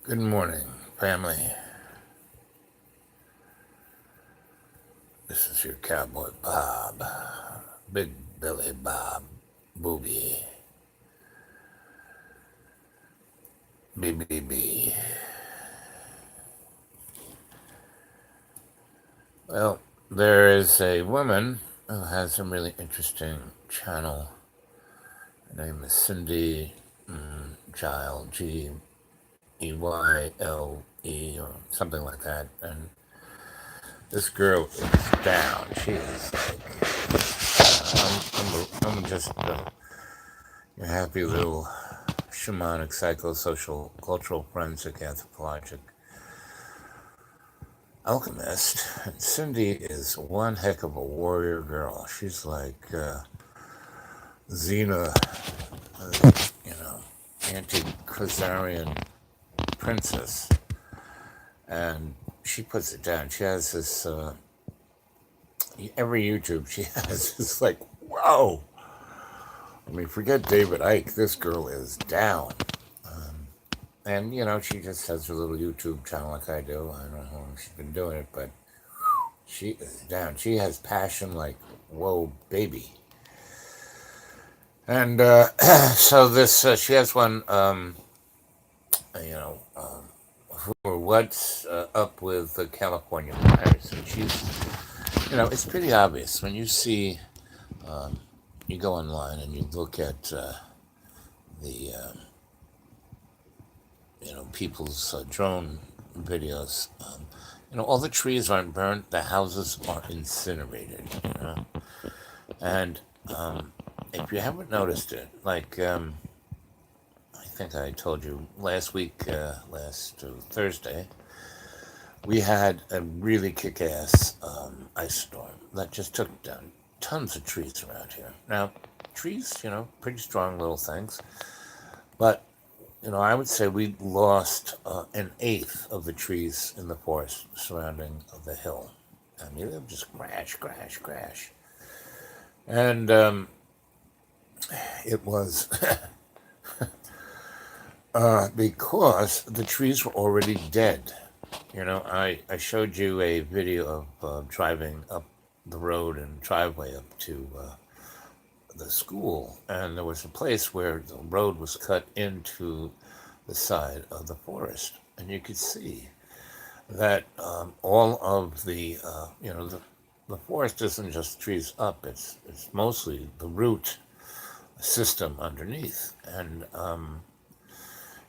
Good morning, family. This is your cowboy Bob, Big Billy Bob, Booby, BBB. Well, there is a woman who has a really interesting channel. Her name is Cindy Gyle, Geylle, or something like that. And this girl is down. She is like, I'm just a happy little shamanic, psychosocial, cultural, forensic, anthropologic alchemist. And Cindy is one heck of a warrior girl. She's like Xena, you know, anti-Khazarian princess. And she puts it down. She has this, every YouTube she has is like, whoa. I mean, forget David Icke. This girl is down. And, she just has her little YouTube channel like I do. I don't know how long she's been doing it, but she is down. She has passion like, whoa, baby. And so she has one, you know, for what's up with the California fires. And it's pretty obvious when you see, you go online and you look at the, people's drone videos. All the trees aren't burnt, the houses are incinerated. And if you haven't noticed it, like I think I told you last week, last Thursday, we had a really kick-ass ice storm that just took down tons of trees around here. Now, trees, pretty strong little things, but I would say we lost an eighth of the trees in the forest surrounding the hill. I mean, they would just crash, crash, crash. And it was because the trees were already dead. I showed you a video of driving up the road and driveway up to the school, and there was a place where the road was cut into the side of the forest, and you could see that all of the forest isn't just trees up; it's mostly the root system underneath, and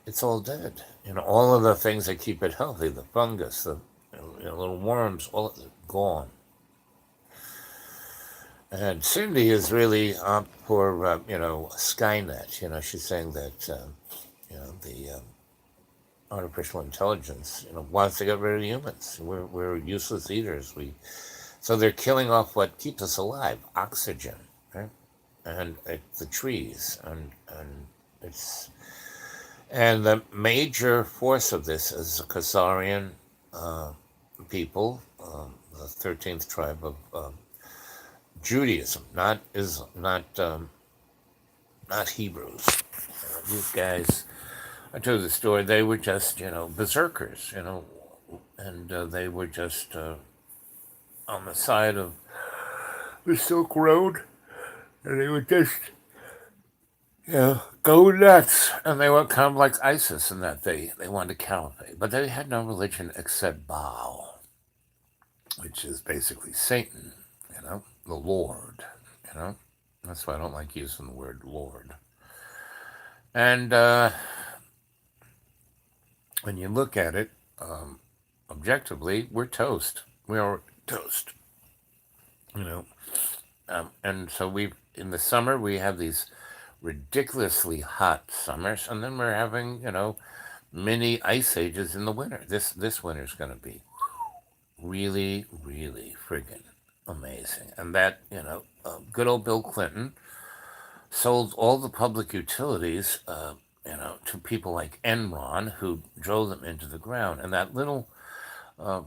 it's all dead. All of the things that keep it healthy, the fungus, the little worms, all of it gone. And Cindy is really up for Skynet. She's saying that the artificial intelligence wants to get rid of humans. We're useless eaters. So they're killing off what keeps us alive, oxygen, right? And the trees, and it's and the major force of this is the Khazarian people, the 13th tribe of Judaism, not Hebrews. These guys, I told the story. They were just berserkers, and they were just on the side of the Silk Road, and they would just go nuts. And they were kind of like ISIS in that they wanted to caliphate, but they had no religion except Baal, which is basically Satan, the Lord, you know. That's why I don't like using the word Lord. And when you look at it objectively, we're toast. We are toast, you know. And so in the summer, we have these ridiculously hot summers, and then we're having, mini ice ages in the winter. This winter's going to be really, really friggin' amazing. And that, good old Bill Clinton sold all the public utilities, to people like Enron, who drove them into the ground. And that little uh,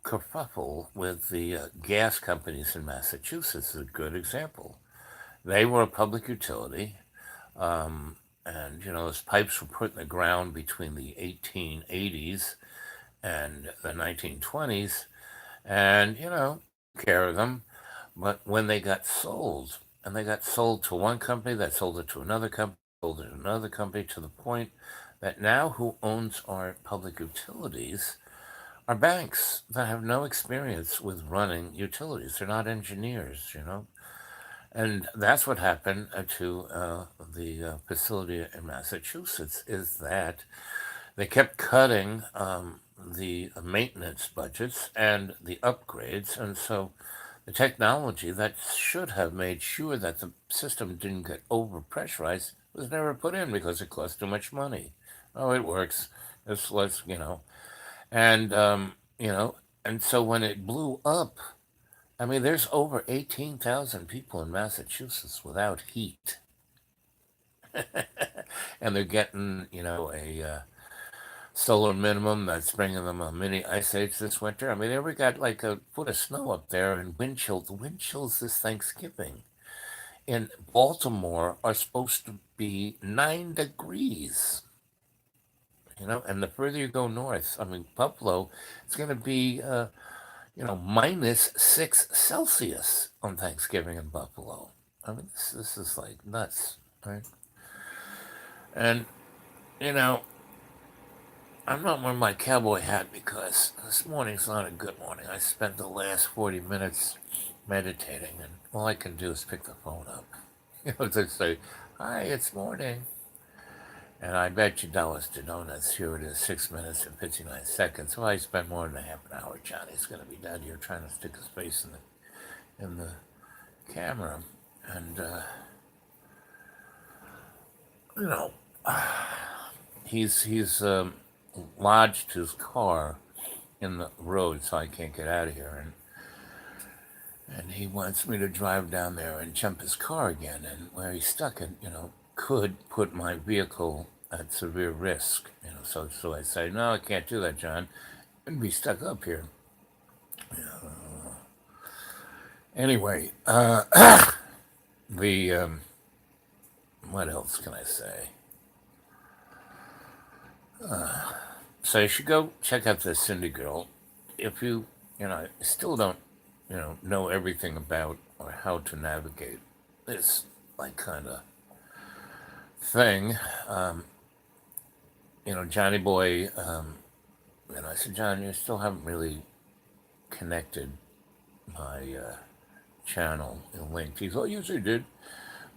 kerfuffle with the gas companies in Massachusetts is a good example. They were a public utility. And, those pipes were put in the ground between the 1880s and the 1920s. And, took care of them. But when they got sold, and they got sold to one company that sold it to another company, sold it to another company, to the point that now who owns our public utilities are banks that have no experience with running utilities. They're not engineers. And that's what happened to the facility in Massachusetts, is that they kept cutting the maintenance budgets and the upgrades. And so the technology that should have made sure that the system didn't get overpressurized was never put in because it cost too much money. Oh, it works. Let's. And, you know, and so when it blew up, I mean, there's over 18,000 people in Massachusetts without heat. And they're getting, a solar minimum that's bringing them a mini ice age this winter. I mean, they already got like a foot of snow up there, and wind chills. Wind chills this Thanksgiving in Baltimore are supposed to be 9 degrees. And the further you go north, I mean, Buffalo, it's going to be, -6 Celsius on Thanksgiving in Buffalo. I mean, this is like nuts, right? And, you know, I'm not wearing my cowboy hat because this morning's not a good morning. I spent the last 40 minutes meditating, and all I can do is pick the phone up, to say, "Hi, it's morning." And I bet you dollars to donuts, here it is, 6 minutes and 59 seconds. Well, I spent more than a half an hour. Johnny's going to be down here trying to stick his face in the camera. And, you know, he's lodged his car in the road so I can't get out of here. And he wants me to drive down there and jump his car again. And where he's stuck, and could put my vehicle at severe risk. So I say, no, I can't do that, John. I'd be stuck up here. Anyway, the what else can I say? So you should go check out this Cindy girl. If you still don't, know everything about or how to navigate this like kind of thing. Um, Johnny Boy. I said, John, you still haven't really connected my channel and linked. He's, oh, yes, I did.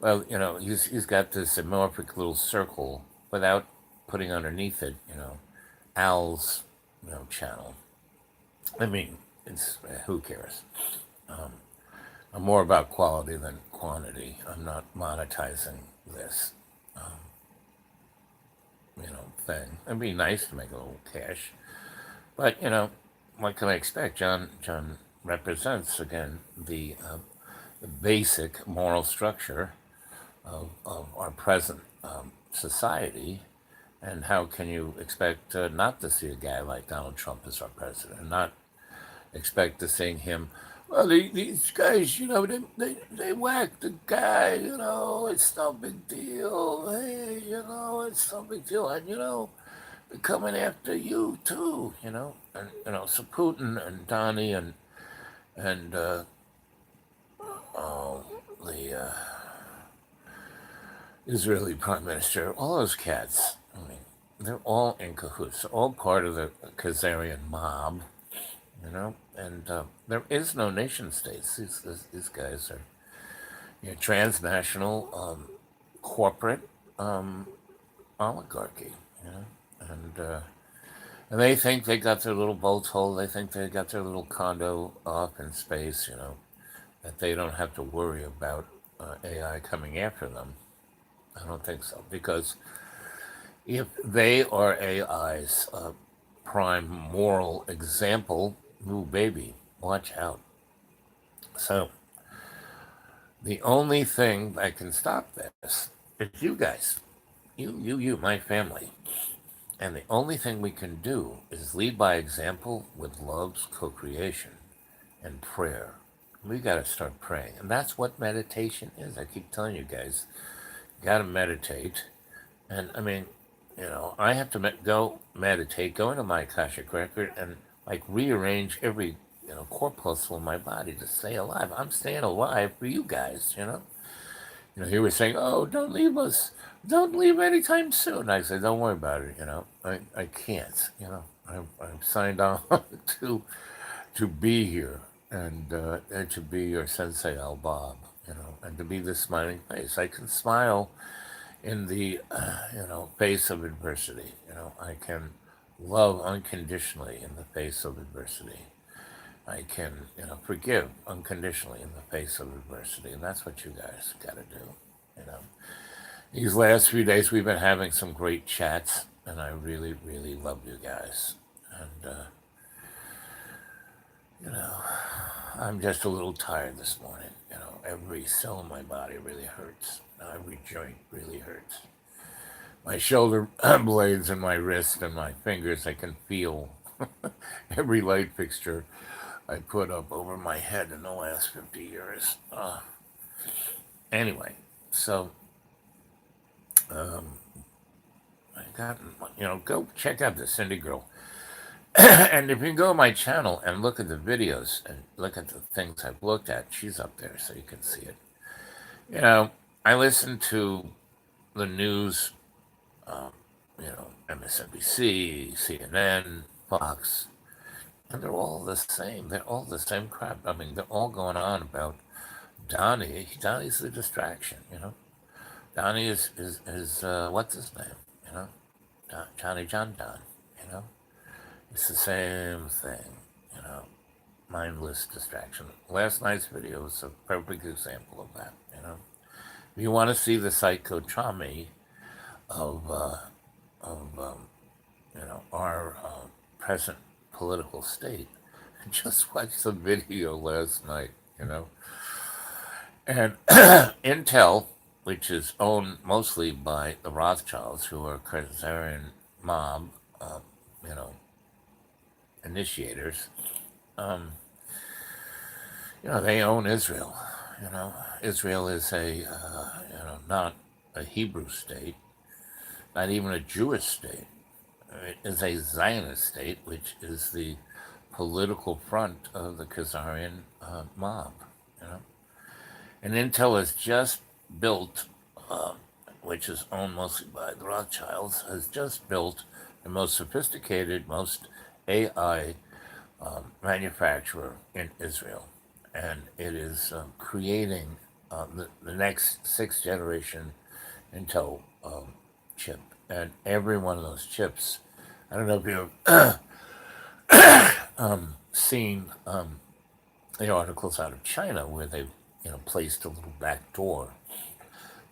Well, he's got this amorphic little circle without putting underneath it, Al's, channel. I mean, it's who cares? Um, I'm more about quality than quantity. I'm not monetizing this, um, thing. It'd be nice to make a little cash, but what can I expect? John represents again the basic moral structure of our present society. And how can you expect not to see a guy like Donald Trump as our president, and not expect to see him? Well, these guys, they whacked the guy, it's no big deal. Hey, it's no big deal. And, they're coming after you too, And, so Putin and Donnie and oh, the Israeli prime minister, all those cats, I mean, they're all in cahoots, all part of the Khazarian mob, and there is no nation states. These guys are transnational corporate um, oligarchy, you know, and uh, and they think they got their little boat hole. They think they got their little condo off in space, that they don't have to worry about AI coming after them. I don't think so, because if they are AI's prime moral example, ooh, baby, watch out. So the only thing that can stop this is you guys, you, my family. And the only thing we can do is lead by example with love's co-creation and prayer. We got to start praying. And that's what meditation is. I keep telling you guys, you got to meditate. And I mean, I have to go meditate, go into my Akashic record, and like rearrange every corpuscle in my body to stay alive. I'm staying alive for you guys. He was saying, "Oh, don't leave us. Don't leave anytime soon." I said, "Don't worry about it. I can't. I'm signed on to to be here and to be your sensei Al Bob. And to be the smiling face. I can smile in the face of adversity. I can love unconditionally in the face of adversity. I can forgive unconditionally in the face of adversity, and that's what you guys got to do. You know, these last few days we've been having some great chats, and I really, really love you guys. And you know, I'm just a little tired this morning. Every cell in my body really hurts. Every joint really hurts. My shoulder blades and my wrist and my fingers, I can feel every light fixture I put up over my head in the last 50 years. Anyway, so um, I got, go check out the Cindy Girl. And if you can go to my channel and look at the videos and look at the things I've looked at, she's up there so you can see it. I listen to the news, um, MSNBC, CNN, Fox, and they're all the same. They're all the same crap. I mean, they're all going on about Donnie. Donnie's the distraction. Donnie is what's his name? You know, Johnny John Don. You know, it's the same thing. You know, mindless distraction. Last night's video was a perfect example of that. If you want to see the psychotrami of our present political state, just watch the video last night. And Intel, which is owned mostly by the Rothschilds, who are Khazarian mob, uh, you know, initiators. Um, they own Israel. Israel is not a Hebrew state, not even a Jewish state. It is a Zionist state, which is the political front of the Khazarian mob. You know, and Intel has just built, uh, which is owned mostly by the Rothschilds, has just built the most sophisticated, most AI manufacturer in Israel, and it is creating the next sixth generation Intel chip. And every one of those chips, I don't know if you've seen the articles out of China where they've placed a little back door.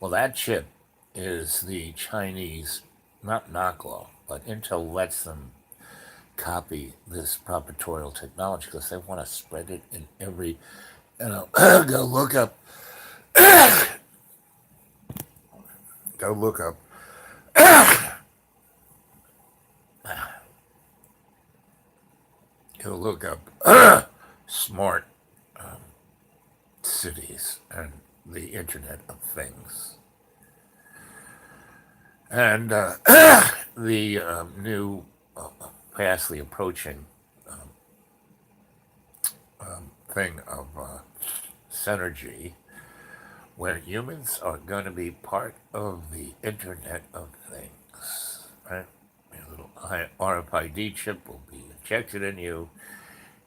Well, that chip is the Chinese, not knockoff, but Intel lets them copy this proprietorial technology because they want to spread it in every, go look up, go look up, go look up smart cities and the Internet of Things. And the new, fastly approaching thing of synergy, where humans are going to be part of the Internet of Things, right? A little RFID chip will be injected in you,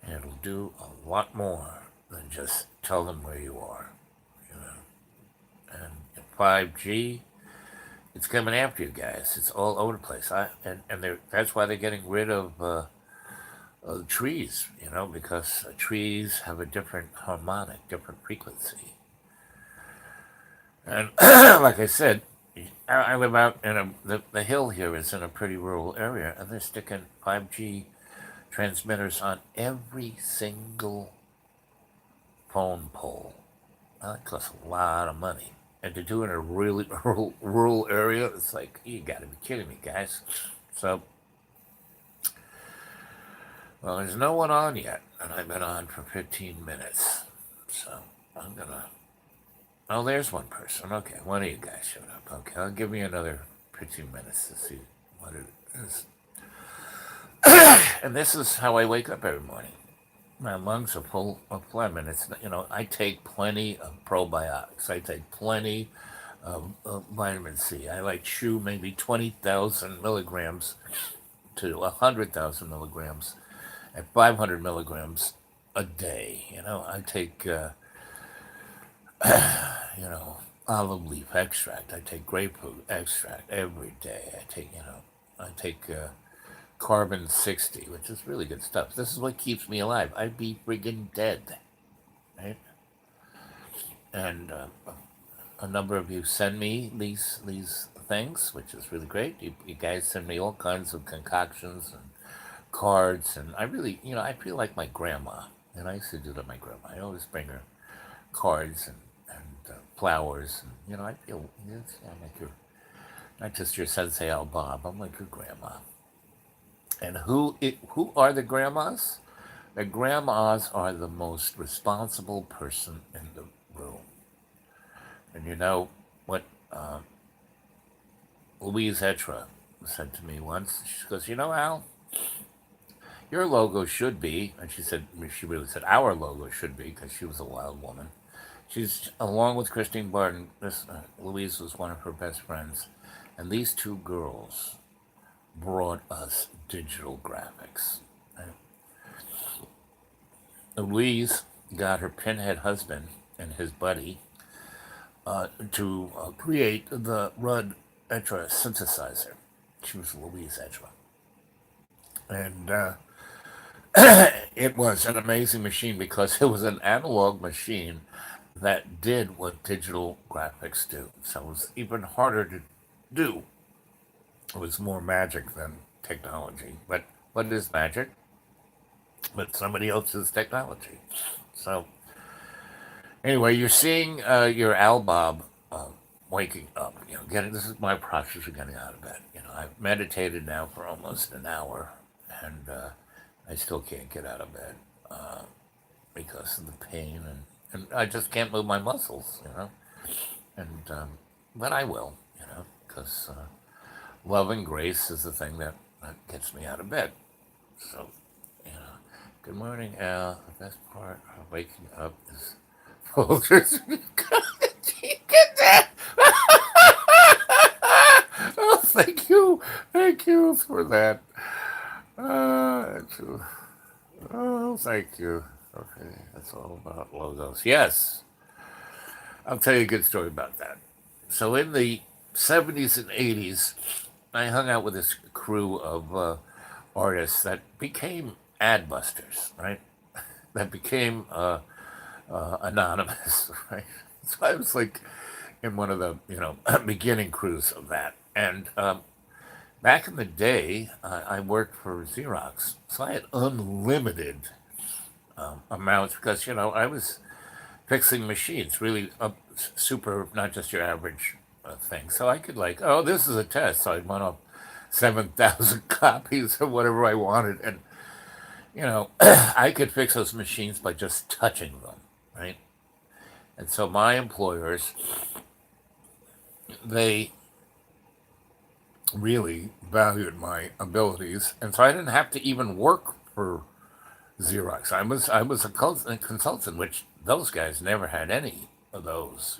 and it'll do a lot more than just tell them where you are. You know, and 5G, it's coming after you guys. It's all over the place. That's why they're getting rid of trees. Because trees have a different harmonic, different frequency. And like I said, I live out in the hill here is in a pretty rural area, and they're sticking 5G transmitters on every single phone pole. Well, that costs a lot of money. And to do it in a really rural area, it's like, you gotta be kidding me, guys. So, well, there's no one on yet, and I've been on for 15 minutes. So, I'm gonna. Oh, there's one person. Okay, one of you guys showed up. Okay, I'll give me another minutes to see what it is. And this is how I wake up every morning. My lungs are full of phlegm, and I take plenty of probiotics. I take plenty of vitamin C. I like chew maybe 20,000 milligrams to 100,000 milligrams at 500 milligrams a day. I take, olive leaf extract. I take grapefruit extract every day. I take carbon 60, which is really good stuff. This is what keeps me alive. I'd be friggin' dead, right? And a number of you send me these things, which is really great. You guys send me all kinds of concoctions and cards, and I really, I feel like my grandma. And I used to do that to my grandma. I always bring her cards and flowers, and I feel I'm like your, not just your Sensei Al Bob. I'm like your grandma. And who are the grandmas? The grandmas are the most responsible person in the room. And you know what Louise Etra said to me once? She goes, Al, your logo should be, and she really said, our logo should be, because she was a wild woman. She's, along with Christine Barton, Louise was one of her best friends, and these two girls brought us digital graphics. Right? Louise got her pinhead husband and his buddy to create the Rudd Etra synthesizer. She was Louise Etra. And it was an amazing machine because it was an analog machine that did what digital graphics do. So it was even harder to do. It was more magic than technology. But what is magic? But somebody else's technology. So anyway, you're seeing your Al Bob waking up. Getting this is my process of getting out of bed. I've meditated now for almost an hour, and I still can't get out of bed because of the pain, and I just can't move my muscles. And but I will. Because love and grace is the thing that gets me out of bed. So, you know, good morning, Al. The best part of waking up is folders. Get that? Oh, thank you. Thank you for that. Oh, thank you. Okay, that's all about logos. Yes, I'll tell you a good story about that. So in the 70s and 80s, I hung out with this crew of artists that became ad busters, right? That became anonymous, right? So I was like in one of the beginning crews of that, and back in the day, I worked for Xerox, so I had unlimited amounts because I was fixing machines, really super, not just your average thing. So I could like, oh, this is a test. So I'd run off 7,000 copies of whatever I wanted, and I could fix those machines by just touching them, right? And so my employers, they really valued my abilities, and so I didn't have to even work for Xerox. I was a consultant, which those guys never had any of those.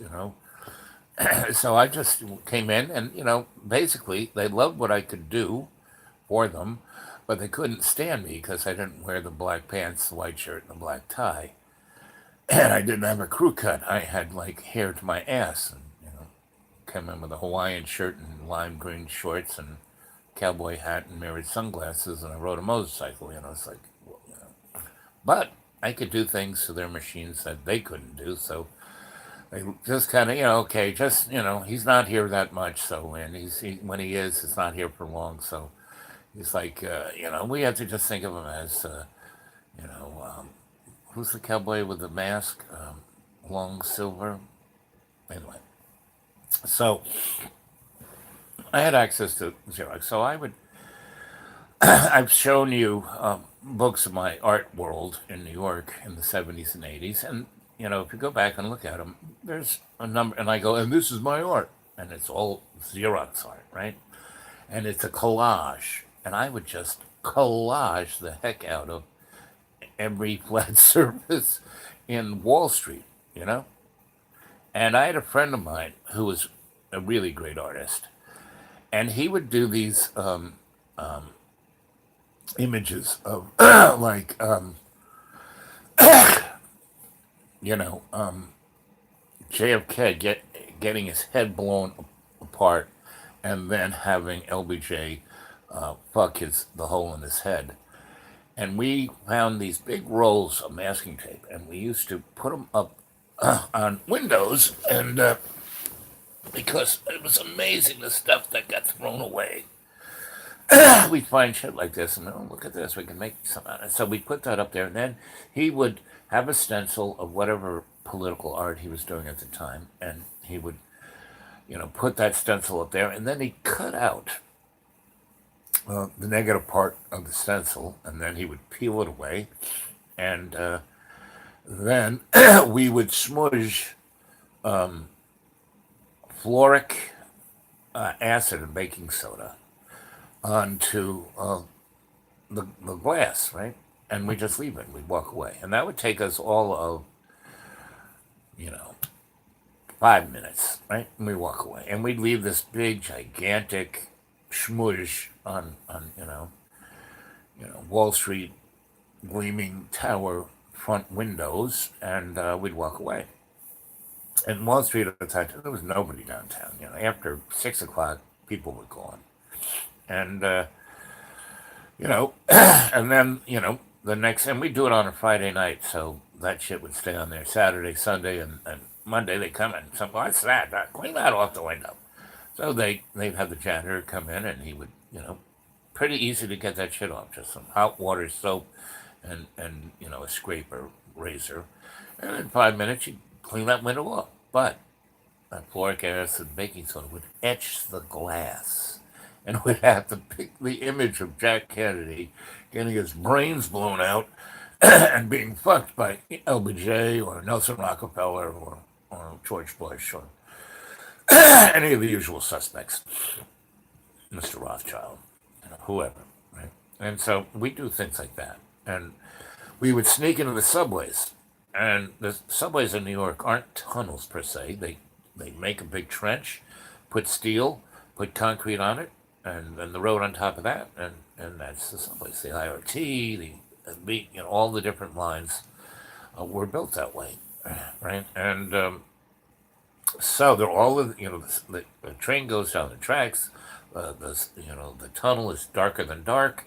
So I just came in, and basically they loved what I could do for them, but they couldn't stand me because I didn't wear the black pants, the white shirt, and the black tie, and I didn't have a crew cut. I had like hair to my ass, and came in with a Hawaiian shirt and lime green shorts and cowboy hat and mirrored sunglasses, and I rode a motorcycle. It's like, well, but I could do things to their machines that they couldn't do, so they just kind of, okay, just he's not here that much, so and when he is, it's not here for long, so he's like, we have to just think of him as, you know, um, who's the cowboy with the mask, long silver, anyway. So I had access to Xerox, so I would. I've shown you books of my art world in New York in the 70s and 80s, and if you go back and look at them, there's a number, and I go, and this is my art, and it's all Xerox art, right? and it's a collage. And I would just collage the heck out of every flat surface in Wall Street, you know? And I had a friend of mine who was a really great artist, and he would do these images of like you know JFK getting his head blown apart, and then having LBJ fuck his the hole in his head. And we found these big rolls of masking tape, and we used to put them up on windows, and because it was amazing the stuff that got thrown away. We'd find shit like this, and oh, look at this, we can make some out of it. So we put that up there, and then he would have a stencil of whatever political art he was doing at the time, and he would, put that stencil up there, and then he cut out the negative part of the stencil, and then he would peel it away, and then we would smudge fluoric acid and baking soda onto the glass, right? And we just leave it. We'd walk away, and that would take us all of you know 5 minutes, right? And we walk away, and we'd leave this big, gigantic schmooze on Wall Street gleaming tower front windows, and we'd walk away. And Wall Street at the time, there was nobody downtown. After 6 o'clock, people were gone, and and then the next, and we do it on a Friday night, so that shit would stay on there Saturday, Sunday, and Monday they come in. So what's that? Clean that off the window. So they'd have the janitor come in, and he would pretty easy to get that shit off. Just some hot water, soap, and a scraper razor, and in 5 minutes you clean that window off. But that fluoric acid baking soda would etch the glass, and would have to pick the image of Jack Kennedy getting his brains blown out and being fucked by LBJ or Nelson Rockefeller or George Bush or any of the usual suspects, Mr. Rothschild, whoever, right? And so we do things like that. And we would sneak into the subways. And the subways in New York aren't tunnels per se. They make a big trench, put steel, put concrete on it, and then the road on top of that, and that's the subways. The IRT, all the different lines were built that way, right? And so they're all the train goes down the tracks. The tunnel is darker than dark,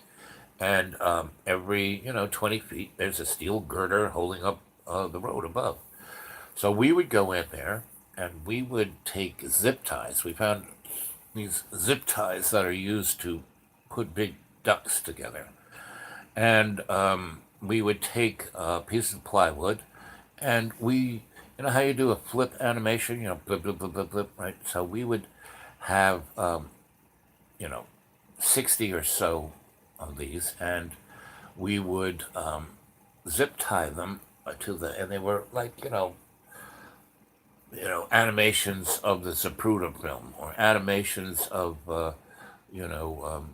and every 20 feet there's a steel girder holding up the road above. So we would go in there, and we would take zip ties. We found these zip ties that are used to put big ducts together, and we would take a piece of plywood, and you know how you do a flip animation, blip blip blip blip blip, right? So we would have you know 60 or so of these, and we would zip tie them and they were like animations of the Zapruder film, or animations of you know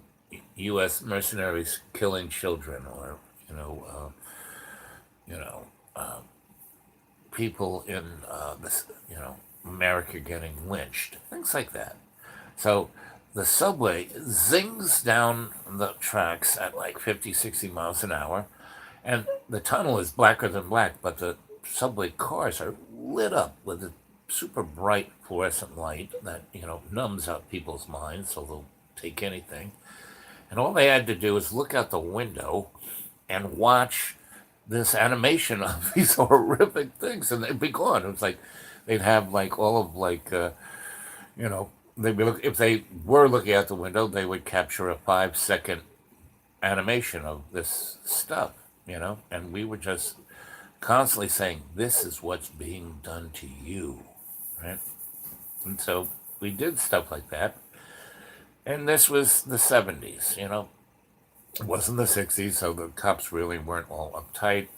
U.S. mercenaries killing children, or you know uh, you know uh, people in this America getting lynched, things like that. So the subway zings down the tracks at like 50, 60 miles an hour, and the tunnel is blacker than black, but the subway cars are lit up with a super bright fluorescent light that numbs out people's minds, so they'll take anything. And all they had to do is look out the window and watch this animation of these horrific things, and they'd be gone. It was like they'd have like all of like you know they'd be if they were looking out the window, they would capture a 5 second animation of this stuff, and we were just constantly saying, "This is what's being done to you," right? And so we did stuff like that, and this was the '70s, It wasn't the '60s, so the cops really weren't all uptight.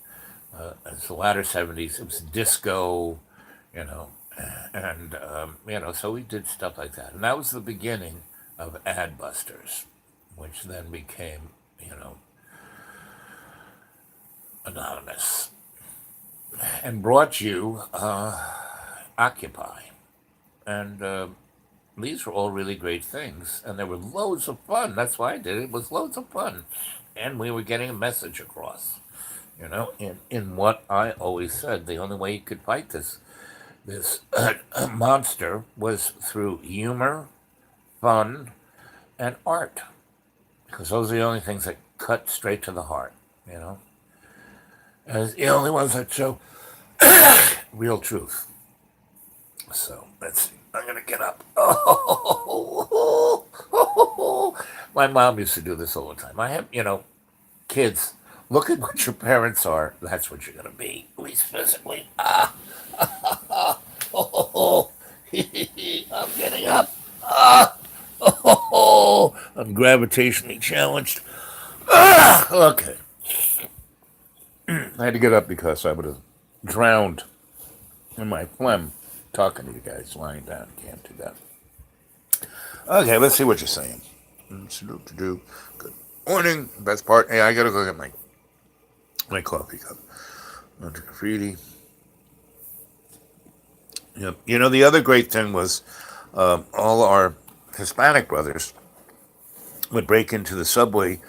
It's the latter '70s. It was disco, you know, and so we did stuff like that, and that was the beginning of Adbusters, which then became, you know, anonymous, and brought you Occupy. And these were all really great things, and they were loads of fun. That's why I did it. It was loads of fun, and we were getting a message across. You know, in what I always said, the only way you could fight this monster was through humor, fun, and art, because those are the only things that cut straight to the heart. You know, as the only ones that show real truth. So let's see. I'm gonna get up. Oh, my mom used to do this all the time. I have, you know, kids. Look at what your parents are. That's what you're gonna be, at least physically. Oh, I'm getting up. Oh, I'm gravitationally challenged. Okay, I had to get up because I would have drowned in my phlegm talking to you guys lying down. Can't do that. Okay, let's see what you're saying. Good morning. Best part. Hey, I gotta go get my coffee cup. Under graffiti. Yep. You know, the other great thing was all our Hispanic brothers would break into the subway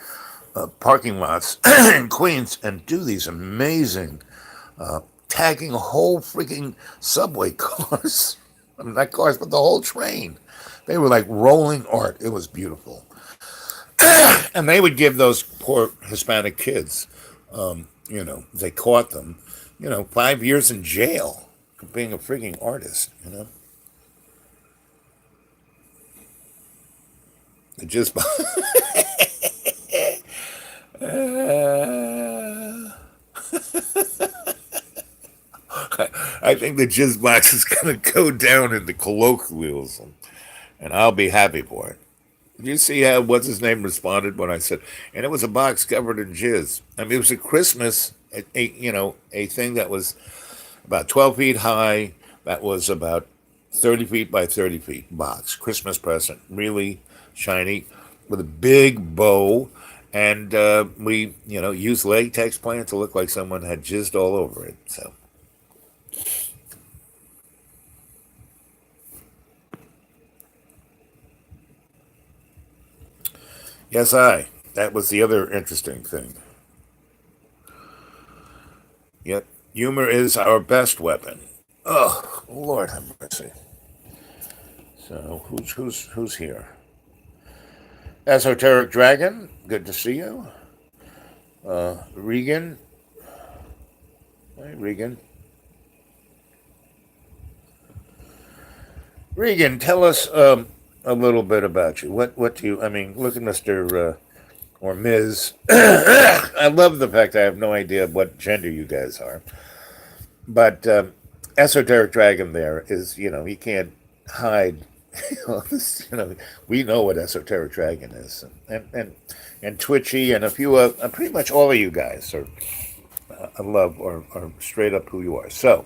parking lots in Queens and do these amazing tagging whole freaking subway cars. I mean, not cars, but the whole train. They were like rolling art. It was beautiful. And they would give those poor Hispanic kids, you know, they caught them, you know, 5 years in jail for being a freaking artist, you know. It just. I think the jizz box is going to go down in the colloquialism, and I'll be happy for it. Did you see how what's his name responded when I said, and it was a box covered in jizz? I mean, it was a Christmas, you know, a thing that was about 12 feet high, that was about 30 feet by 30 feet box, Christmas present, really shiny, with a big bow, and we, you know, used latex paint to look like someone had jizzed all over it. So. Yes, that was the other interesting thing. Yet, humor is our best weapon. Oh, Lord have mercy. So, who's here? Esoteric Dragon, good to see you. Regan, hey, Regan. Regan, tell us a little bit about you. What do you? I mean, look at Mister or Ms. I love the fact I have no idea what gender you guys are, but Esoteric Dragon there is, you know, he can't hide. You know, we know what Esoteric Dragon is, and Twitchy and a few pretty much all of you guys are I love are straight up who you are. So,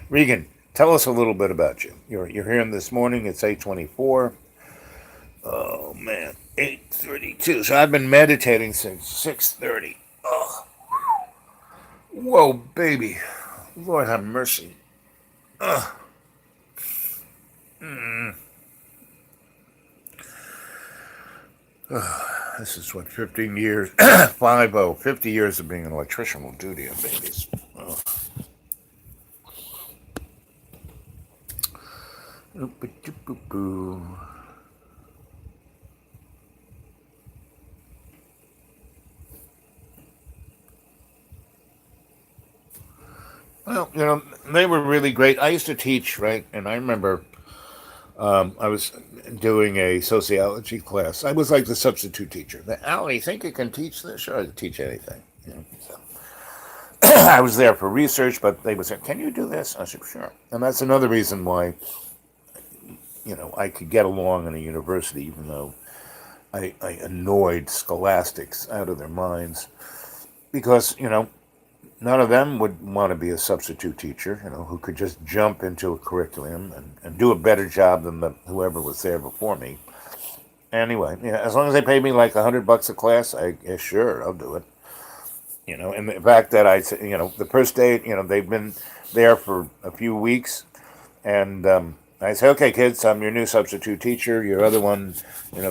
Regan, tell us a little bit about you. You're here this morning. It's 8:24. Oh man, 8:32. So I've been meditating since 6:30. Oh, whoa, baby, Lord have mercy. Ugh. Mm. This is what 15 years, 50 years of being an electrician will do to you, babies. Ugh. Oop-a-doop-a-boo. Well, you know, they were really great. I used to teach, right? And I remember I was doing a sociology class. I was like the substitute teacher. Al, you think you can teach this? Sure, I can teach anything. You know, so. I was there for research, but they would say, "Can you do this?" I said, "Sure." And that's another reason why, you know, I could get along in a university, even though I annoyed scholastics out of their minds, because you know none of them would want to be a substitute teacher, you know, who could just jump into a curriculum and do a better job than whoever was there before me. Anyway, yeah, as long as they pay me like $100 a class, I yeah, sure I'll do it. And the fact that the first day, they've been there for a few weeks, and I say, okay, kids, I'm your new substitute teacher. Your other one,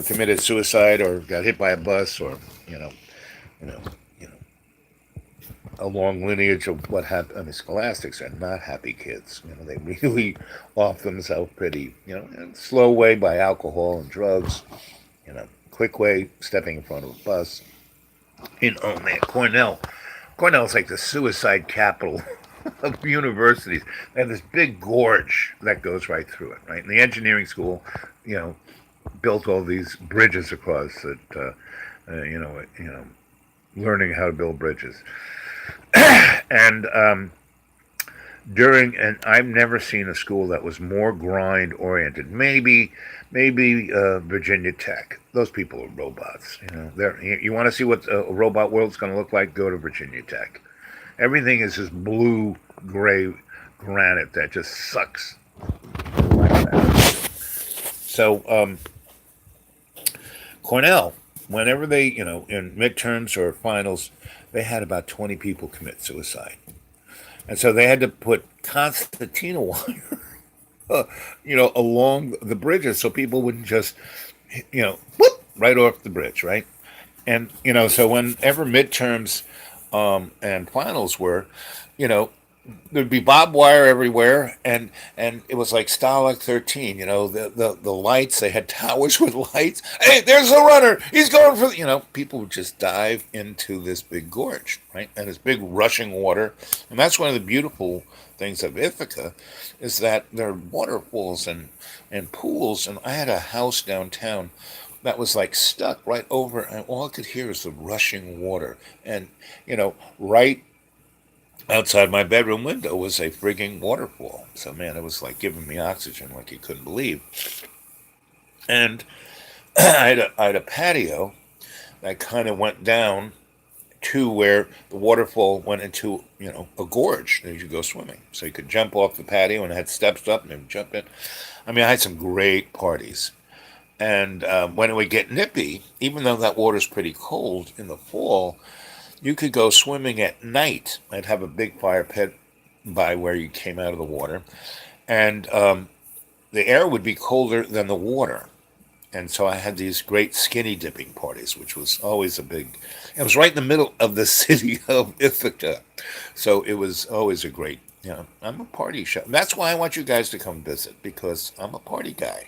committed suicide or got hit by a bus, or you know, you know, you know, a long lineage of what happened. I mean, scholastics are not happy kids. They really off themselves pretty, in a slow way by alcohol and drugs. Quick way stepping in front of a bus. Oh man, Cornell's like the suicide capital of universities. They have this big gorge that goes right through it, right? And the engineering school, you know, built all these bridges across it. Learning how to build bridges, and and I've never seen a school that was more grind oriented. Maybe Virginia Tech. Those people are robots. You want to see what a robot world's going to look like? Go to Virginia Tech. Everything is this blue gray granite that just sucks life out. So Cornell, whenever they in midterms or finals, they had about 20 people commit suicide, and so they had to put concertina wire along the bridges so people wouldn't just, whoop, right off the bridge, right? And so whenever midterms and finals were, you know, there'd be barbed wire everywhere, and it was like Stalag 13. The lights. They had towers with lights. Hey, there's a runner. He's going for. People would just dive into this big gorge, right, and this big rushing water, and that's one of the beautiful things of Ithaca, is that there are waterfalls and pools. And I had a house downtown that was like stuck right over, and all I could hear is the rushing water, and right outside my bedroom window was a frigging waterfall. So man, it was like giving me oxygen like you couldn't believe. And I had a patio that kind of went down to where the waterfall went into a gorge that you could go swimming. So you could jump off the patio and it had steps up and then jump in. I mean, I had some great parties. And when it would get nippy, even though that water's pretty cold in the fall, you could go swimming at night. I'd have a big fire pit by where you came out of the water, and the air would be colder than the water. And so I had these great skinny dipping parties, which was always a big. It was right in the middle of the city of Ithaca, so it was always a great. I'm a party shop. That's why I want you guys to come visit, because I'm a party guy.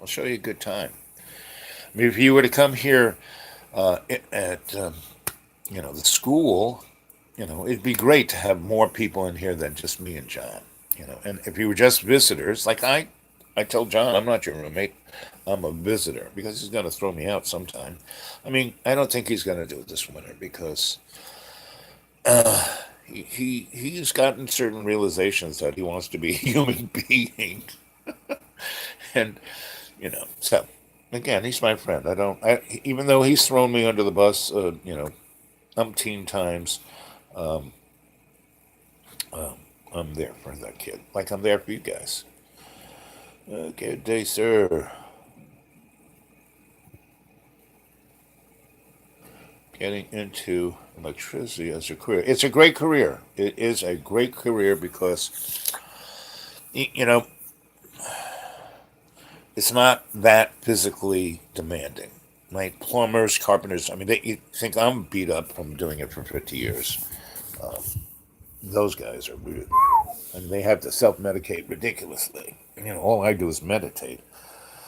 I'll show you a good time. I mean, if you were to come here at the school, it'd be great to have more people in here than just me and John. And if you were just visitors, like I tell John, I'm not your roommate. I'm a visitor, because he's going to throw me out sometime. I mean, I don't think he's going to do it this winter, because he's gotten certain realizations that he wants to be a human being, and so again, he's my friend. Even though he's thrown me under the bus, umpteen times. Um, I'm there for that kid, like I'm there for you guys. Good day, sir. Getting into electricity as a career. It's a great career. It is a great career because, you know, it's not that physically demanding. Like plumbers, carpenters, I mean, you think I'm beat up from doing it for 50 years. Um, those guys are weird. And they have to self medicate ridiculously. All I do is meditate.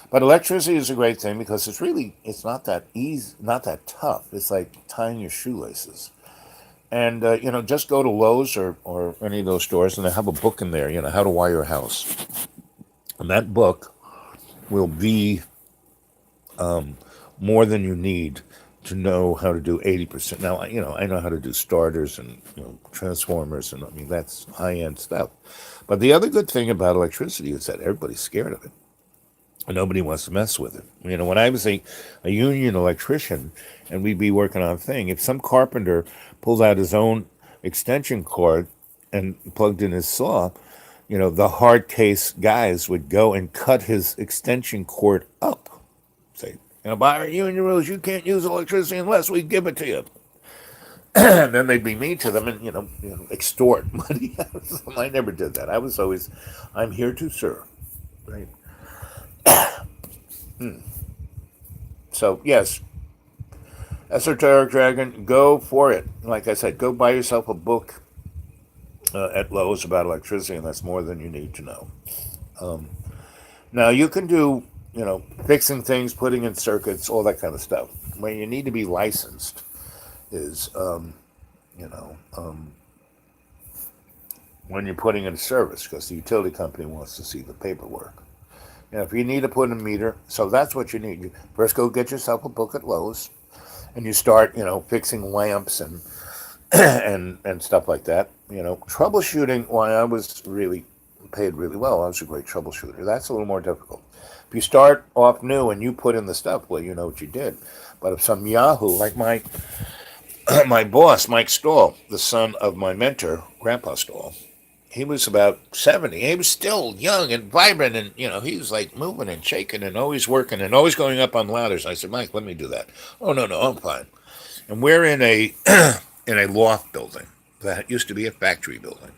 But electricity is a great thing because it's not that easy, not that tough. It's like tying your shoelaces. And, just go to Lowe's or any of those stores and they have a book in there, how to wire a house. And that book will be more than you need to know how to do 80%. Now, I know how to do starters and transformers, and I mean, that's high end stuff. But the other good thing about electricity is that everybody's scared of it. Nobody wants to mess with it. When I was a union electrician and we'd be working on a thing, if some carpenter pulled out his own extension cord and plugged in his saw, the hard case guys would go and cut his extension cord up. Say, by our union rules, you can't use electricity unless we give it to you. And then they'd be mean to them and extort money out of them. I never did that. I was always, I'm here to serve, right? So yes, Esoteric Dragon, go for it. Like I said, go buy yourself a book at Lowe's about electricity, and that's more than you need to know. Now you can do, fixing things, putting in circuits, all that kind of stuff. Where you need to be licensed is, you know, um, when you're putting in a service, because the utility company wants to see the paperwork. If you need to put in a meter, so that's what you need. You first go get yourself a book at Lowe's, and you start, fixing lamps and and stuff like that. Troubleshooting. Why I was really paid really well. I was a great troubleshooter. That's a little more difficult. If you start off new and you put in the stuff, well, you know what you did. But if some Yahoo, like my my boss, Mike Stahl, the son of my mentor, Grandpa Stahl, he was about 70. He was still young and vibrant, and he was like moving and shaking and always working and always going up on ladders. I said, Mike, let me do that. Oh no, no, I'm fine. And we're in a in a loft building that used to be a factory building.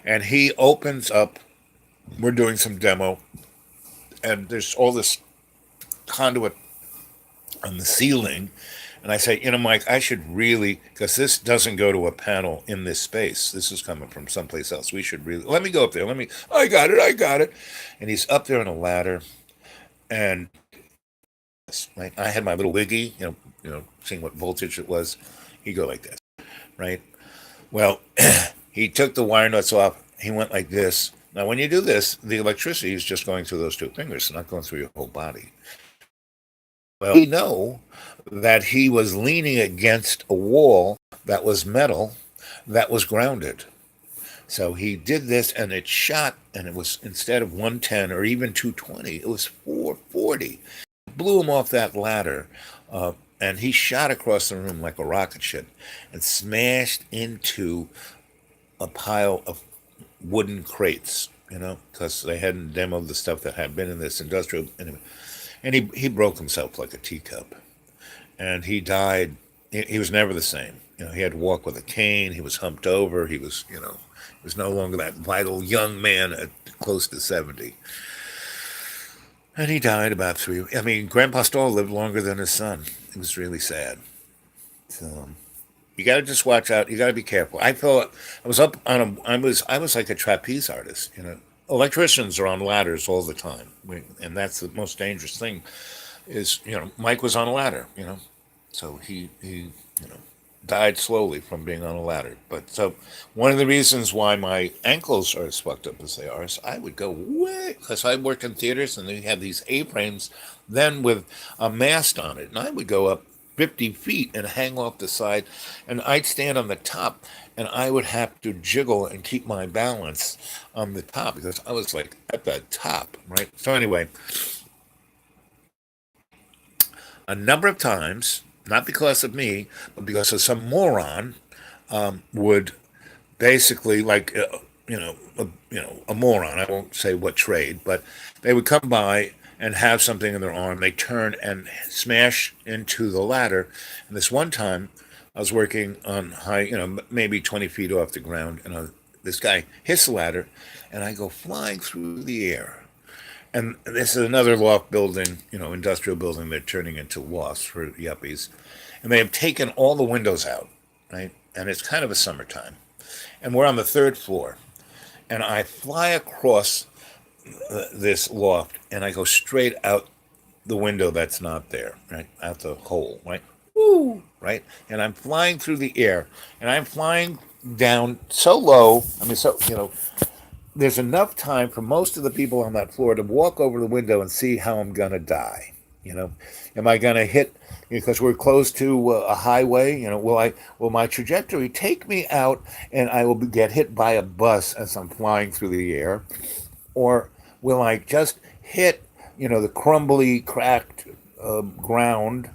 And he opens up. We're doing some demo, and there's all this conduit on the ceiling. And I say, Mike, I should really, because this doesn't go to a panel in this space. This is coming from someplace else. We should really, let me go up there. I got it, I got it. And he's up there on a ladder. And right, I had my little wiggy, seeing what voltage it was. He'd go like this, right? Well, he took the wire nuts off. He went like this. Now, when you do this, the electricity is just going through those two fingers, not going through your whole body. Well, we know that he was leaning against a wall that was metal that was grounded. So he did this and it shot, and it was, instead of 110 or even 220, it was 440. Blew him off that ladder, and he shot across the room like a rocket ship and smashed into a pile of wooden crates, because they hadn't demoed the stuff that had been in this industrial. Anyway, and he broke himself like a teacup, and he died. He was never the same. He had to walk with a cane. He was humped over. He was, he was no longer that vital young man at close to 70. And he died about three. I mean, Grandpa Stahl lived longer than his son. It was really sad. So you got to just watch out. You got to be careful. I thought I was up on a. I was like a trapeze artist. Electricians are on ladders all the time, and that's the most dangerous thing. Is Mike was on a ladder. So he died slowly from being on a ladder. But so one of the reasons why my ankles are as fucked up as they are is I would go way, because I worked in theaters and they had these A-frames then with a mast on it, and I would go up 50 feet and hang off the side, and I'd stand on the top, and I would have to jiggle and keep my balance on the top because I was like at the top, right? So anyway, a number of times, not because of me, but because of some moron, would basically like a moron. I won't say what trade, but they would come by and have something in their arm. They turn and smash into the ladder. And this one time, I was working on high, maybe 20 feet off the ground, and this guy hits the ladder, and I go flying through the air. And this is another loft building, industrial building they're turning into lofts for yuppies. And they have taken all the windows out, right? And it's kind of a summertime. And we're on the third floor. And I fly across this loft, and I go straight out the window that's not there, right? Out the hole, right? Woo! Right? And I'm flying through the air, and I'm flying down so low. I mean, so, there's enough time for most of the people on that floor to walk over the window and see how I'm going to die. Am I going to hit, because we're close to a highway, will my trajectory take me out and I will get hit by a bus as I'm flying through the air? Or will I just hit, the crumbly, cracked ground?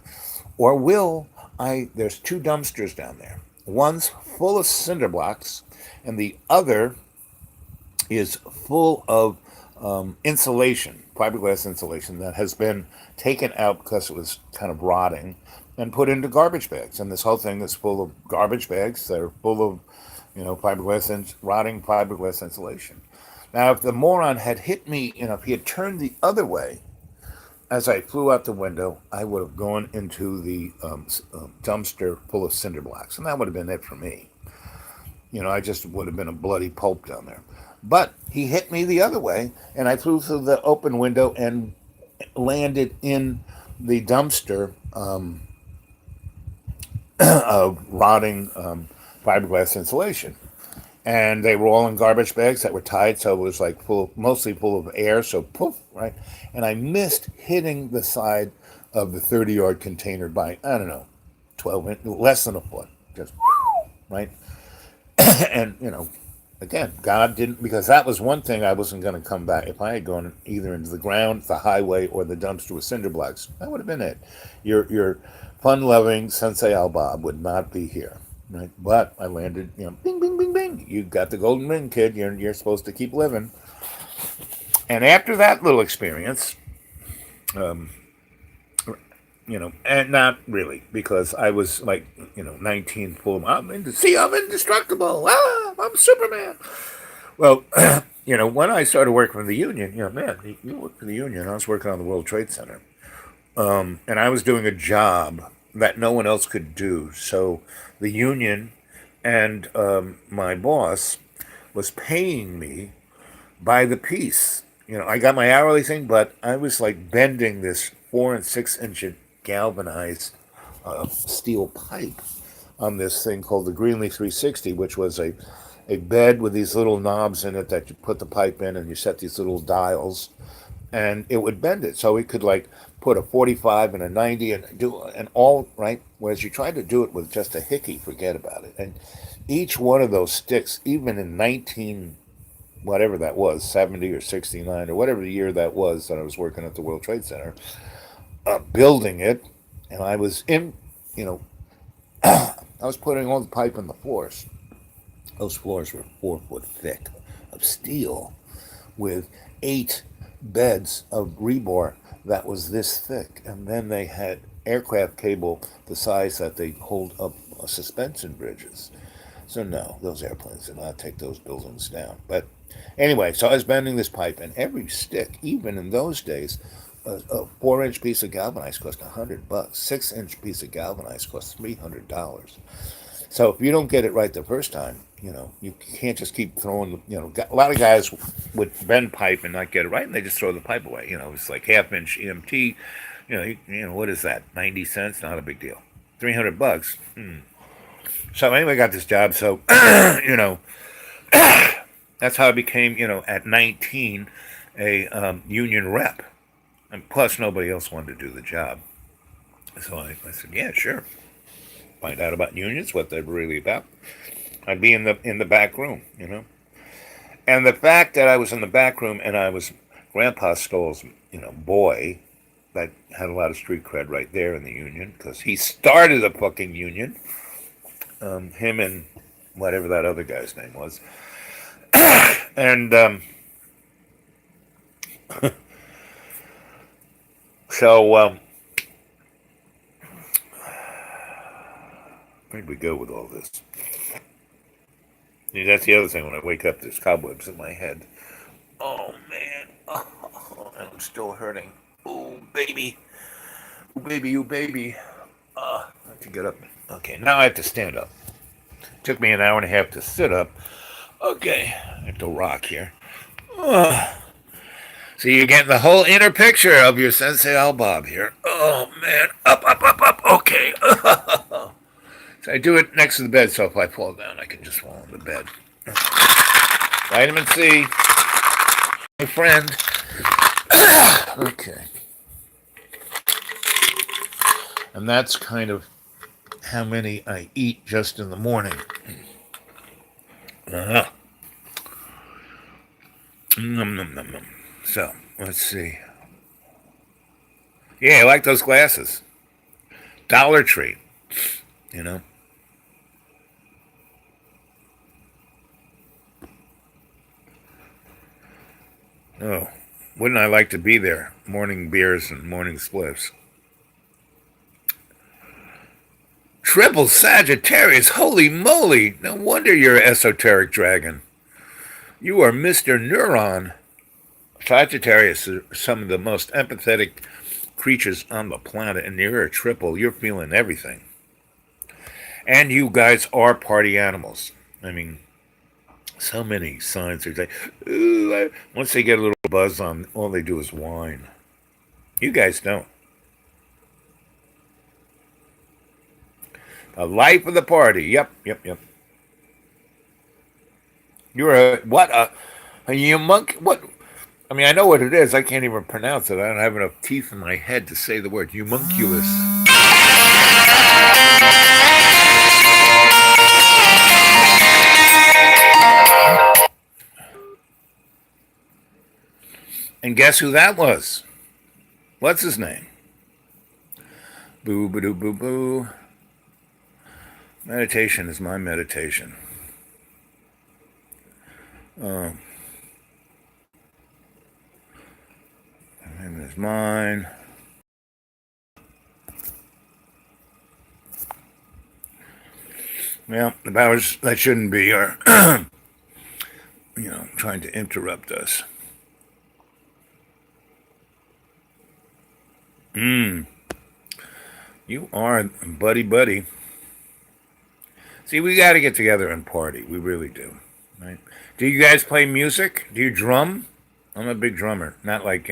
Or will there's two dumpsters down there. One's full of cinder blocks, and the other is full of insulation, fiberglass insulation that has been taken out because it was kind of rotting and put into garbage bags. And this whole thing is full of garbage bags that are full of, rotting fiberglass insulation. Now, if the moron had hit me, if he had turned the other way as I flew out the window, I would have gone into the dumpster full of cinder blocks, and that would have been it for me. I just would have been a bloody pulp down there. But he hit me the other way, and I flew through the open window and landed in the dumpster of rotting fiberglass insulation. And they were all in garbage bags that were tied, so it was like mostly full of air. So poof, right? And I missed hitting the side of the 30-yard container by, I don't know, 12 less than a foot, just right. And again, God didn't, because that was one thing I wasn't going to come back. If I had gone either into the ground, the highway, or the dumpster with cinder blocks, that would have been it. Your fun-loving Sensei Al Bob would not be here, right? But I landed, bing, bing, bing, bing. You got the golden ring, kid. You're supposed to keep living. And after that little experience, and not really, because I was like, 19, full of, I'm indestructible. Ah, I'm Superman. Well, when I started working for the union, man, you work for the union. I was working on the World Trade Center. And I was doing a job that no one else could do. So the union and my boss was paying me by the piece. I got my hourly thing, but I was like bending this 4 and 6 inch galvanized steel pipe on this thing called the Greenlee 360, which was a bed with these little knobs in it that you put the pipe in, and you set these little dials, and it would bend it. So we could like put a 45 and a 90 and do and all right. Whereas you tried to do it with just a hickey, forget about it. And each one of those sticks, even in 19 whatever that was, 70 or 69 or whatever the year that was that I was working at the World Trade Center, building it, and I was in, I was putting all the pipe in the floors. Those floors were 4 foot thick of steel with 8 beds of rebar that was this thick. And then they had aircraft cable the size that they hold up suspension bridges. So no, those airplanes did not take those buildings down. But anyway, so I was bending this pipe, and every stick, even in those days, a 4 inch piece of galvanized cost $100. 6 inch piece of galvanized cost $300. So if you don't get it right the first time, you can't just keep throwing. A lot of guys would bend pipe and not get it right, and they just throw the pipe away. It's like half-inch EMT. What is that? 90 cents? Not a big deal. $300. So anyway, I got this job. So that's how I became, at 19, a union rep. And plus, nobody else wanted to do the job. So I said, yeah, sure. Find out about unions, what they're really about. I'd be in the back room, And the fact that I was in the back room and I was Grandpa Stoll's, boy, that had a lot of street cred right there in the union, because he started the fucking union. Him and whatever that other guy's name was. And so where'd we go with all this? See, that's the other thing. When I wake up, there's cobwebs in my head. Oh, man. Oh, I'm still hurting. Oh, baby. Oh, baby, you baby. I have to get up. Okay, now I have to stand up. It took me an hour and a half to sit up. Okay, I have to rock here. So you're getting the whole inner picture of your Sensei Al Bob here. Oh, man. Up, up, up, up. Okay. So I do it next to the bed, so if I fall down, I can just fall on the bed. Vitamin C, my friend. Okay. And that's kind of how many I eat just in the morning. So, let's see. Yeah, I like those glasses. Dollar Tree, Oh, wouldn't I like to be there? Morning beers and morning spliffs. Triple Sagittarius, holy moly! No wonder you're an esoteric dragon. You are Mr. Neuron. Sagittarius are some of the most empathetic creatures on the planet, and you're a triple. You're feeling everything. And you guys are party animals. I mean, so many signs are like, ooh, once they get a little buzz on, all they do is whine. You guys don't. The life of the party. Yep, yep, yep. You're a what? A monk? What? I mean, I know what it is. I can't even pronounce it. I don't have enough teeth in my head to say the word homunculus. And guess who that was? What's his name? Boo, boo, boo, boo. Meditation is my meditation. My name is mine. Well, the powers that shouldn't be are, trying to interrupt us. You are buddy buddy. See, we got to get together and party. We really do. Right? Do you guys play music? Do you drum? I'm a big drummer. Not like,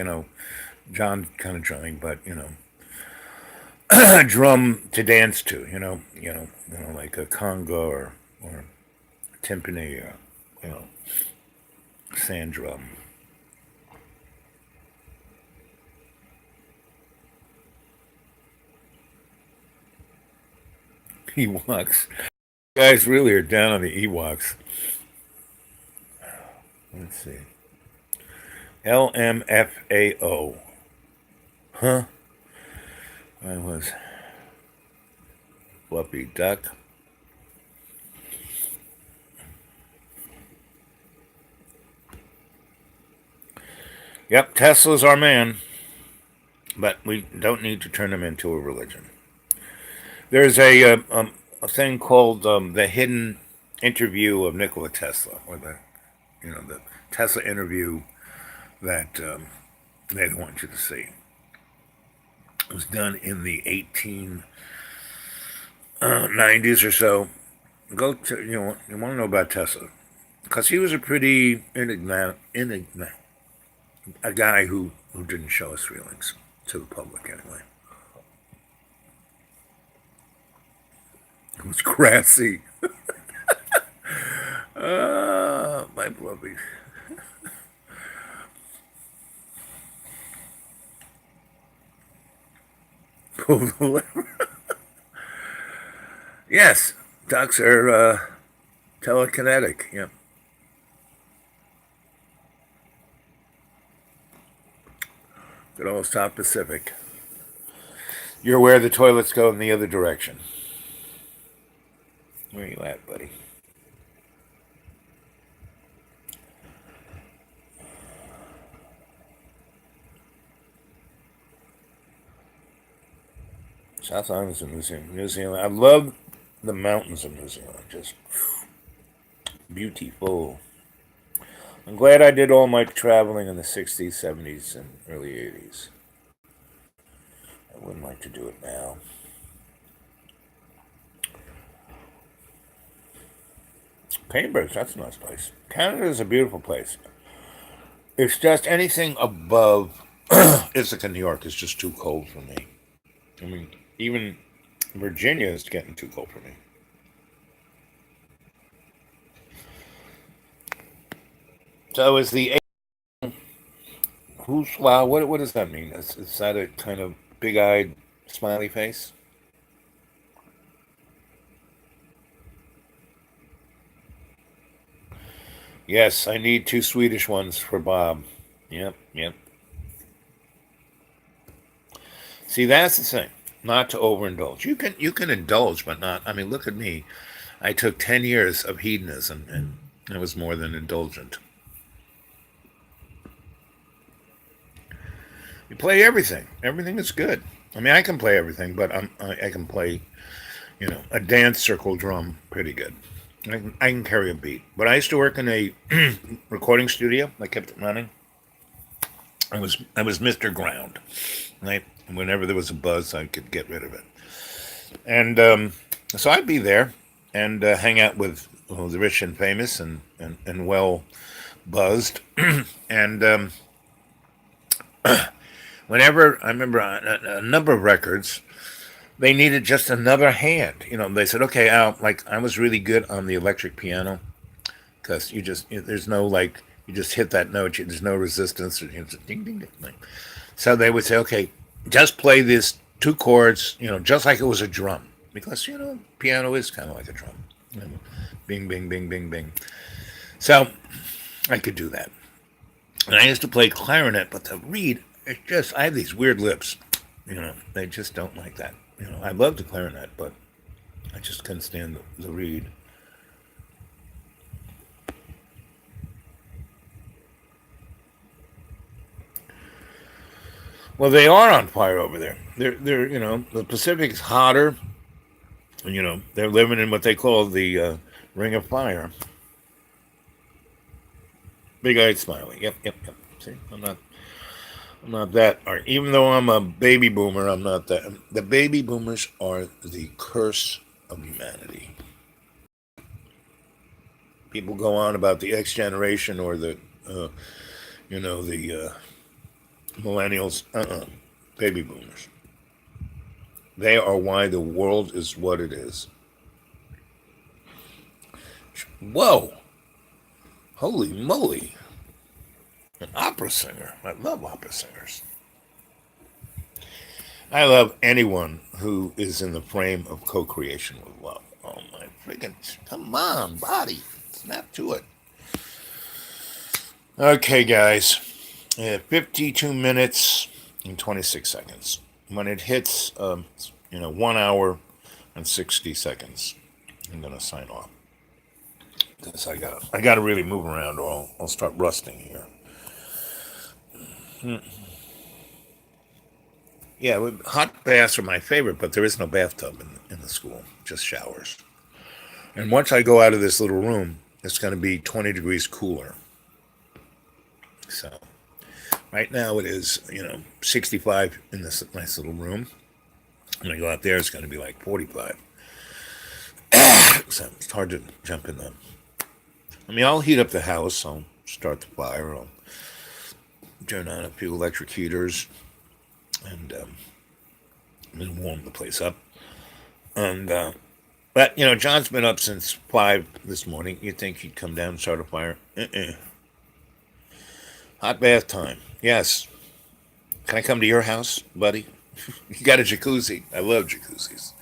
John kind of drumming, but, drum to dance to, like a conga or timpani or, sand drum. Ewoks. You guys really are down on the Ewoks. Let's see. LMFAO. Huh? I was Fluffy Duck. Yep, Tesla's our man. But we don't need to turn him into a religion. There's a thing called the hidden interview of Nikola Tesla, or the Tesla interview that they don't want you to see. It was done in the 1890s or so. Go to you want to know about Tesla because he was a pretty a guy who didn't show his feelings to the public anyway. It was grassy. My Fluffy. Pull the lever. Yes, ducks are telekinetic. Yep. Good old South Pacific. You're where the toilets go in the other direction. Where you at, buddy? South Island's in New Zealand. I love the mountains of New Zealand. Just beautiful. I'm glad I did all my traveling in the 60s, 70s, and early 80s. I wouldn't like to do it now. Cambridge, that's a nice place. Canada is a beautiful place. It's just anything above Ithaca, New York is just too cold for me. I mean, even Virginia is getting too cold for me. So is the who's wow? What does that mean? Is that a kind of big-eyed smiley face? Yes, I need two Swedish ones for Bob. Yep, yep. See, that's the thing. Not to overindulge. You can indulge, but not. I mean, look at me. I took 10 years of hedonism, and it was more than indulgent. You play everything. Everything is good. I mean, I can play everything, but I can play, a dance circle drum pretty good. I can carry a beat. But I used to work in a recording studio. I kept it running. I was Mr. Ground. Right? Whenever there was a buzz, I could get rid of it. And so I'd be there and hang out with the rich and famous and well buzzed. And whenever I remember a number of records, they needed just another hand. They said, okay, Al, like I was really good on the electric piano because there's no like, you just hit that note, there's no resistance, just ding, ding, ding. So they would say, okay, just play this two chords, just like it was a drum. Because, piano is kind of like a drum. Bing, bing, bing, bing, bing. So I could do that. And I used to play clarinet, but the reed, I have these weird lips. They just don't like that. I love the clarinet, but I just couldn't stand the reed. Well, they are on fire over there. They're the Pacific's hotter. They're living in what they call the Ring of Fire. Big eyed smiley. Yep, yep, yep. See, I'm not that. Or even though I'm a baby boomer, I'm not that. The baby boomers are the curse of humanity. People go on about the X generation or uh, the millennials. Baby boomers. They are why the world is what it is. Whoa! Holy moly! An opera singer. I love opera singers. I love anyone who is in the frame of co-creation with love. Oh my freaking! Come on, body, snap to it. Okay, guys. 52 minutes and 26 seconds. When it hits, 1 hour and 60 seconds, I'm gonna sign off because I gotta really move around, or I'll start rusting here. Yeah, hot baths are my favorite, but there is no bathtub in the school, just showers. And once I go out of this little room, it's going to be 20 degrees cooler. So right now it is, 65 in this nice little room. When I go out there, it's going to be like 45. So it's hard to jump in them. I mean, I'll heat up the house. I'll start the fire. I'll turn on a few electric heaters and then warm the place up. And but John's been up since 5 this morning. You'd think he'd come down and start a fire. Hot bath time. Yes. Can I come to your house, buddy? You got a jacuzzi. I love jacuzzis.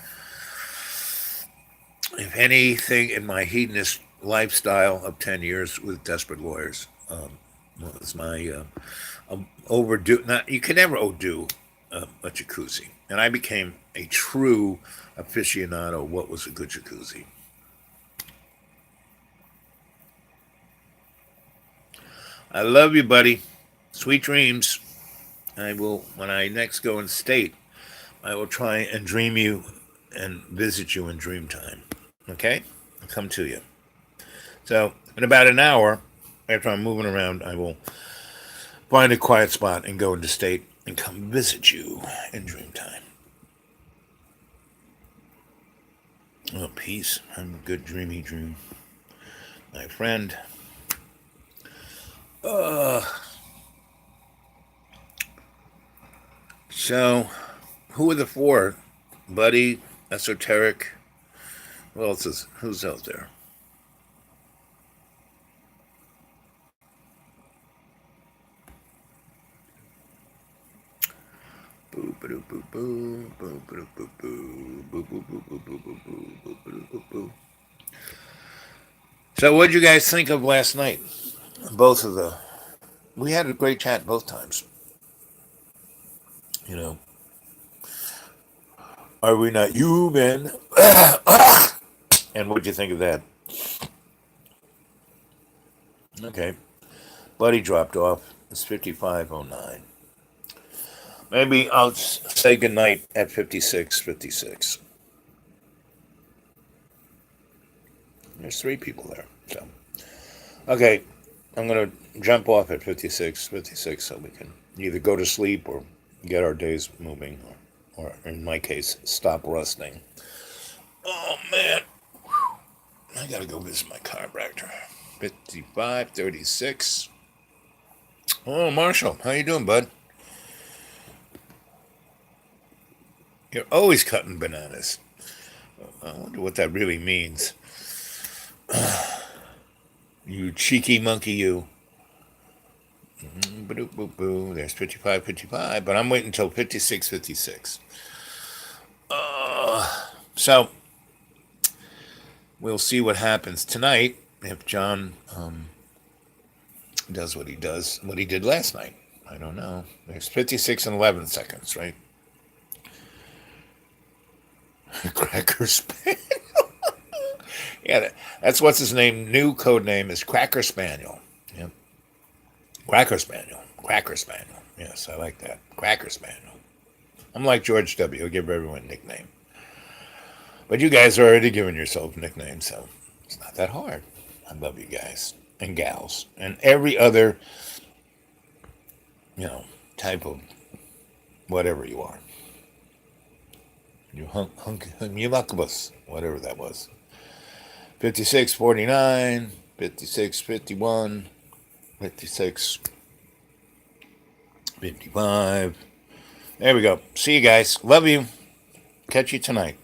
If anything in my hedonist lifestyle of 10 years with desperate lawyers was my overdue. Not you can never overdo a jacuzzi, and I became a true aficionado. What was a good jacuzzi? I love you, buddy. Sweet dreams. I will when I next go in state. I will try and dream you and visit you in dream time. Okay, I'll come to you. So in about an hour, after I'm moving around, I will find a quiet spot and go into state and come visit you in dream time. Oh, peace. Have a good dreamy dream, my friend. Uh, so, who are the four? Buddy, Esoteric. Who else is? Who's out there? Boo boo boo boo boo boo boo boo boo boo boo boo boo boo boo boo boo boo. So, what did you guys think of last night? Both of the. We had a great chat both times. You know, are we not human? And what'd you think of that? Okay, Buddy dropped off. It's 55:09. Maybe I'll say goodnight at 56:56. There's three people there. So, okay, I'm going to jump off at 56:56 so we can either go to sleep or get our days moving, or in my case, stop rusting. Oh, man. I got to go visit my chiropractor. 55:36. Oh, Marshall, how you doing, bud? You're always cutting bananas. I wonder what that really means. You cheeky monkey, you. There's 55:55, but I'm waiting until 56:56. So we'll see what happens tonight if John does what he did last night. I don't know. There's 56 and 11 seconds, right? Cracker Spaniel. Yeah, that's what's his name. New code name is Cracker Spaniel. Yep. Cracker Spaniel. Cracker Spaniel. Yes, I like that. Cracker Spaniel. I'm like George W. I'll give everyone a nickname. But you guys are already giving yourself nicknames, so it's not that hard. I love you guys and gals and every other, type of whatever you are. You homunculus, whatever that was. 56:49, 56:51, 56:55. There we go. See you guys. Love you. Catch you tonight.